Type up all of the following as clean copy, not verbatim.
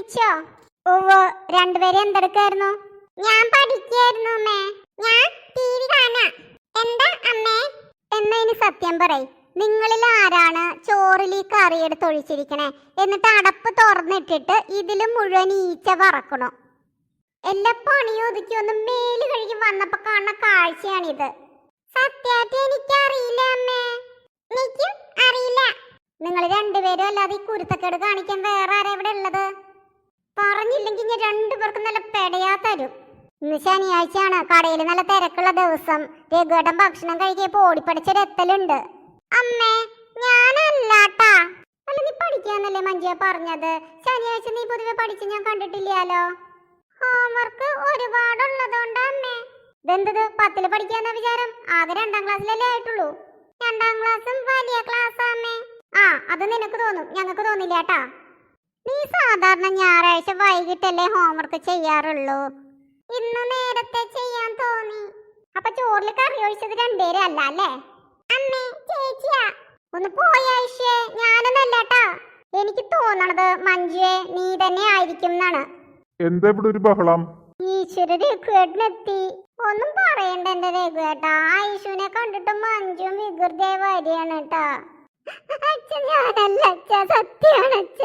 കഴിച്ചോ? ഓവോ, രണ്ടുപേരും എന്തെടുക്കായിരുന്നു? ഞാൻ പഠിക്കായിരുന്നു അമ്മേ. ഞാൻ ടിവി കാണാ. എന്താ അമ്മേ? എന്നതിന് സത്യം പറയ്, നിങ്ങളിൽ ആരാണ് ചോറിൽ ഈ കറി എടുത്ത് ഒഴിച്ചിരിക്കണേ? എന്നിട്ട് അടപ്പ് തുറന്നിട്ടിട്ട് ഇതിൽ മുഴുവൻ ഈച്ച പറക്കണു. എല്ലാ പണിയും ഒതുക്കി ഒന്ന് മേല് കഴുകി വന്നപ്പോ കാണുന്ന കാഴ്ചയാണിത്. സത്യായിട്ട് എനിക്കറിയില്ല അമ്മേ. എനിക്കും അറിയില്ല. നിങ്ങൾ രണ്ടുപേരും അല്ലാതെ ഈ കുരുത്തക്കേട് കാണിക്കാൻ വേറെ ആരാ ഇവിടെ ഉള്ളത്? പറഞ്ഞില്ലെങ്കിൽ ഞാൻ രണ്ടുപേർക്കും നല്ല പെടയാ തരും. ഇന്ന് ശനിയാഴ്ചയാണ്, കടയിൽ നല്ല തിരക്കുള്ള ദിവസം. രഘുവേട്ടൻ ഭക്ഷണം കഴിക്കിയപ്പോ ഓടിപ്പടിച്ചൊരെത്തലുണ്ട്. അമ്മേ, ഞാനല്ലാട്ടാ. അല്ല, നീ പഠിക്കാന്നല്ലേ മഞ്ജുവ പറഞ്ഞത്? ശനിയാഴ്ച നീ പൊതുവെ പഠിച്ച് ഞാൻ കണ്ടിട്ടില്ലാലോ. ഹോംവർക്ക് ഒരുപാടുള്ളതുകൊണ്ടാ അമ്മേ. ഇതെന്തത് 10ല് പഠിക്കാന്ന വിചാരം? ആകെ 2ാം ക്ലാസ്സിലല്ലേ ആയിട്ടുള്ളൂ. 2ാം ക്ലാസ്സും വലിയ ക്ലാസ്സാ അമ്മേ. ആ, അത് നിനക്ക് തോന്നും, ഞങ്ങൾക്ക് തോന്നില്ല കേട്ടാ. നീ സാധാരണ ഞായറാഴ്ച വൈകിട്ടല്ലേ ഹോംവർക്ക് ചെയ്യാറുള്ളൂ. ഇന്ന് നേരത്തെ ചെയ്യാൻ തോന്നി. അപ്പൊ ചോറിൽ കറി ഒഴിച്ചത് രണ്ടുപേരും അല്ല അല്ലേ? അമ്മേ, ചേച്ചിയാ. ഒന്ന് പോയാഴ്ചേ, ഞാനൊന്നല്ലാട്ടാ. എനിക്ക് തോന്നണത് മഞ്ജുവെ നീ തന്നെ ആയിരിക്കും എന്നാണ്. എന്താ ഇവിടെ ഒരു ബഹളം? ഈശ്വര, രഘുവേട്ടനെത്തി. ഒന്നും പറയണ്ട എന്റെ രഘുവേട്ടാ. ആയിഷുവിനെ കണ്ടിട്ട് മഞ്ജുവും വികൃതിയായി വരികയാണ് കേട്ടാ. അച്ഛൻ ഞാനല്ല അച്ഛ, സത്യാണ് അച്ഛ.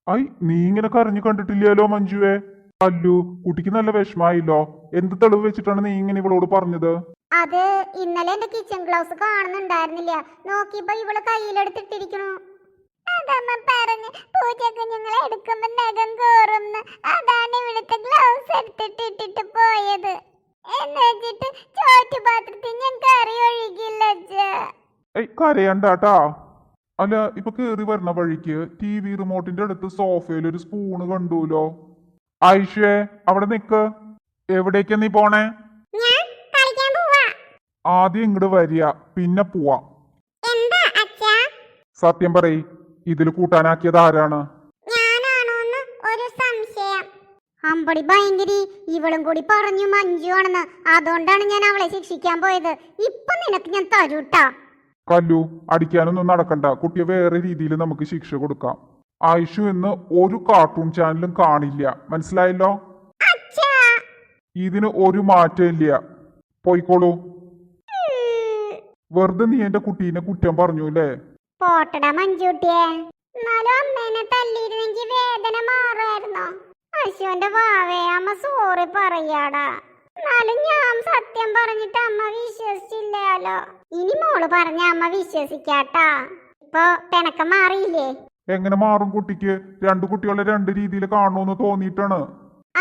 ഐ, നീ ഇങ്ങനെ കരഞ്ഞു കണ്ടിട്ടില്ലല്ലോ മഞ്ജുവേ. അല്ലു, കുട്ടിക്ക് നല്ല വിഷമായില്ലോ. എന്ത് തെളിവ് വെച്ചിട്ടാണ് നീ ഇങ്ങനെ ഇവളോട് പറഞ്ഞത്? അത് ഇന്നലെ എന്റെ കിച്ചൺ ഗ്ലൗസ് കാണുന്നുണ്ടായിരുന്നില്ല. നോക്കിയപ്പോ ഇവള് കയ്യിലെടുത്തിട്ടിരിക്കണു. അതമ്മ പറഞ്ഞ് പൂജക്കുഞ്ഞുങ്ങളെ എടുക്കുമ്പോ നഖം കേറുന്ന്. അതാണ് ഇവിടുത്തെ ഗ്ലൗസ് എടുത്തിട്ടിട്ട് പോയത്. എന്ന് വെച്ചിട്ട് ചോറ്റുപാത്രത്തിൽ ഞാൻ കറി ഒഴിക്കില്ല അച്ഛാ. കരയണ്ടാട്ടാ. അല്ല, ഇപ്പൊ കേറി വരുന്ന വഴിക്ക് TV റിമോട്ടിന്റെ അടുത്ത് സോഫയിൽ ഒരു സ്പൂണ് കണ്ടുല്ലോ. ആയിഷേ, അവിടെ നിക്ക്. എവിടേക്കാ നീ പോണേ? ഞാൻ കളിക്കാൻ പോവാ. ആദ്യം ഇങ്ങോട്ട് വരിക, പിന്നെ പോവാം. എന്താ അച്ഛാ? സത്യം പറയ്, ഇതിൽ കൂട്ടാനാക്കിയത് ആരാണ്? ഞാനാണോന്ന് ഒരു സംശയം. അമ്പടി ഭയങ്കരി, ഇവളും കൂടി പറഞ്ഞു മഞ്ജു ആണെന്ന്. അതുകൊണ്ടാണ് ഞാൻ അവളെ ശിക്ഷിക്കാൻ പോയത്. ഇപ്പൊ നിനക്ക് ഞാൻ തരൂട്ടാ. കല്ലു, അടിക്കാനൊന്നും നടക്കണ്ട. കുട്ടിയെ വേറെ രീതിയിൽ നമുക്ക് ശിക്ഷ കൊടുക്കാം. ആയിഷു എന്ന് ഒരു കാർട്ടൂൺ ചാനലും കാണില്ല, മനസ്സിലായല്ലോ? ഇതിന് ഒരു മാറ്റം ഇല്ല. പോയിക്കോളൂ. വെറുതെ നീ എന്റെ കുട്ടീനെ കുറ്റം പറഞ്ഞു അല്ലേ? പോട്ടടാ മഞ്ജുട്ടിയെ. എന്നാലും അമ്മേനെ തല്ലിയിരുന്നെങ്കിൽ വേദന മാറുമായിരുന്നോ? അശുവിന്റെ വാവേ, അമ്മ സോറി പറയാടാ. എന്നാലും ഞാൻ സത്യം പറഞ്ഞിട്ട് അമ്മ വിശ്വസിച്ചില്ലല്ലോ. ഇനി മോള് പറഞ്ഞ അമ്മ വിശ്വസിക്കാട്ടാ. ഇപ്പൊ പിണക്കം മാറിയില്ലേ? എങ്ങനെ മാറും? കുട്ടിക്ക് രണ്ടു കുട്ടികളെ രണ്ട് രീതിയിൽ കാണുമെന്ന് തോന്നിയിട്ടാണ്.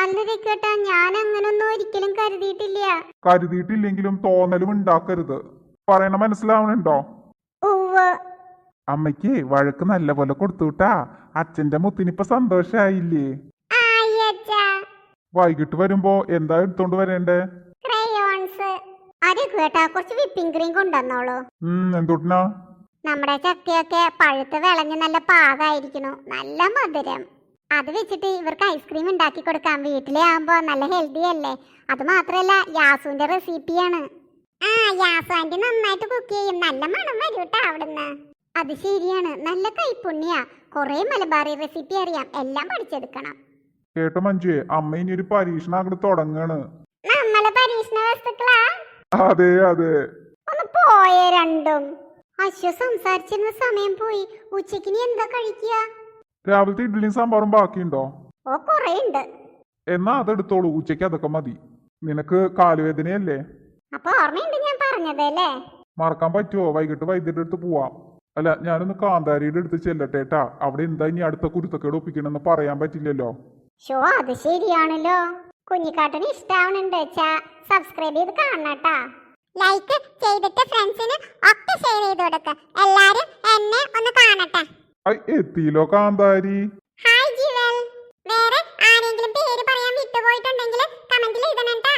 അല്ലരിക്കട്ടാ, ഞാൻ അങ്ങനൊന്നും ഒരിക്കലും കരുതിയിട്ടില്ല. കരുതിയിട്ടില്ലെങ്കിലും തോന്നലും ഉണ്ടാക്കരുത്. പറയണ മനസ്സിലാവണുണ്ടോ? അമ്മയ്ക്ക് വഴക്ക് നല്ല പോലെ കൊടുത്തുട്ടാ. അച്ഛന്റെ മുത്തിനിപ്പൊ സന്തോഷായില്ലേ? വൈകിട്ട് വരുമ്പോ എന്താ എടുത്തോണ്ട് വരേണ്ടേ? കുറച്ച് വിപ്പിംഗ് ക്രീം കൊണ്ടുവന്നോളൂ. എന്തുട്ടിനാ? നമ്മുടെ ചക്കയൊക്കെ പഴുത്ത് വിളഞ്ഞ് നല്ല പാകായിരിക്കണു, നല്ല മധുരം. അത് വെച്ചിട്ട് ഇവർക്ക് ഐസ്ക്രീം ഉണ്ടാക്കി കൊടുക്കാം. വീട്ടിലെ ആവുമ്പോ നല്ല ഹെൽത്തി അല്ലേ. അത് മാത്രല്ല, യാസുവിന്റെ റെസിപ്പിയാണ്. യാസു ആന്റി നന്നായിട്ട് കുക്ക് ചെയ്യും. നല്ല മണം വരൂട്ടാ അവിടുന്ന്. അത് ശരിയാണ്, നല്ല കൈപ്പുണ്യാ. കൊറേ മലബാറി റെസിപ്പി അറിയാം, എല്ലാം പഠിച്ചെടുക്കണം. കേട്ടോ മഞ്ജുവേ, അമ്മ ഇനി ഒരു പരീക്ഷണം അങ്ങോട്ട് തുടങ്ങാണ്. നമ്മളെ പരീക്ഷണ വസ്തുക്കളാ? അതെ അതെ. ഒന്ന് പോയേ രണ്ടും. അശ്വ സംസാരിച്ചിരുന്ന സമയം പോയി. ഉച്ചക്ക് നീ എന്താ കഴിക്കുക? രാവിലത്തെ ഇഡ്ഡലിയും സാമ്പാറും ബാക്കിയുണ്ടോ? ഓ, കൊറേ ഉണ്ട്. എന്നാ അതെടുത്തോളൂ, ഉച്ചക്ക് അതൊക്കെ മതി. നിനക്ക് കാലുവേദനയല്ലേ? അപ്പൊ ഓർമ്മയുണ്ട് ഞാൻ പറഞ്ഞതല്ലേ? മറക്കാൻ പറ്റുമോ? വൈകിട്ട് വൈദ്യുതി അടുത്ത് പോവാം. അല്ല, ഞാനൊന്ന് കാന്താരിയുടെ അടുത്ത് ചെല്ലട്ടേട്ടാ. അവിടെ എന്താ ഇനി അടുത്ത കുരുത്തക്കേട് ഒപ്പിക്കണമെന്ന് പറയാൻ പറ്റില്ലല്ലോ. ഷോ, അത് ശരിയാണല്ലോ. കുഞ്ഞിക്കാട്ടന് ഇഷ്ടാവണുണ്ട്. സബ്സ്ക്രൈബ് ചെയ്ത് കാണണട്ടാ. ലൈക്ക് ചെയ്തിട്ട് ഫ്രണ്ട്സിന് ഒക്കെ ഷെയർ ചെയ്ത് കൊടുക്ക. എല്ലാരും എന്നെ ഒന്ന് കാണട്ടെ. എത്തിയില്ലോ കാന്താരി. ഹായ് ജീവൽ. വേറെ ആരെങ്കിലും പേര് പറയാൻ വിട്ടുപോയിട്ടുണ്ടെങ്കിൽ കമന്റിൽ എഴുതണം ട്ടാ.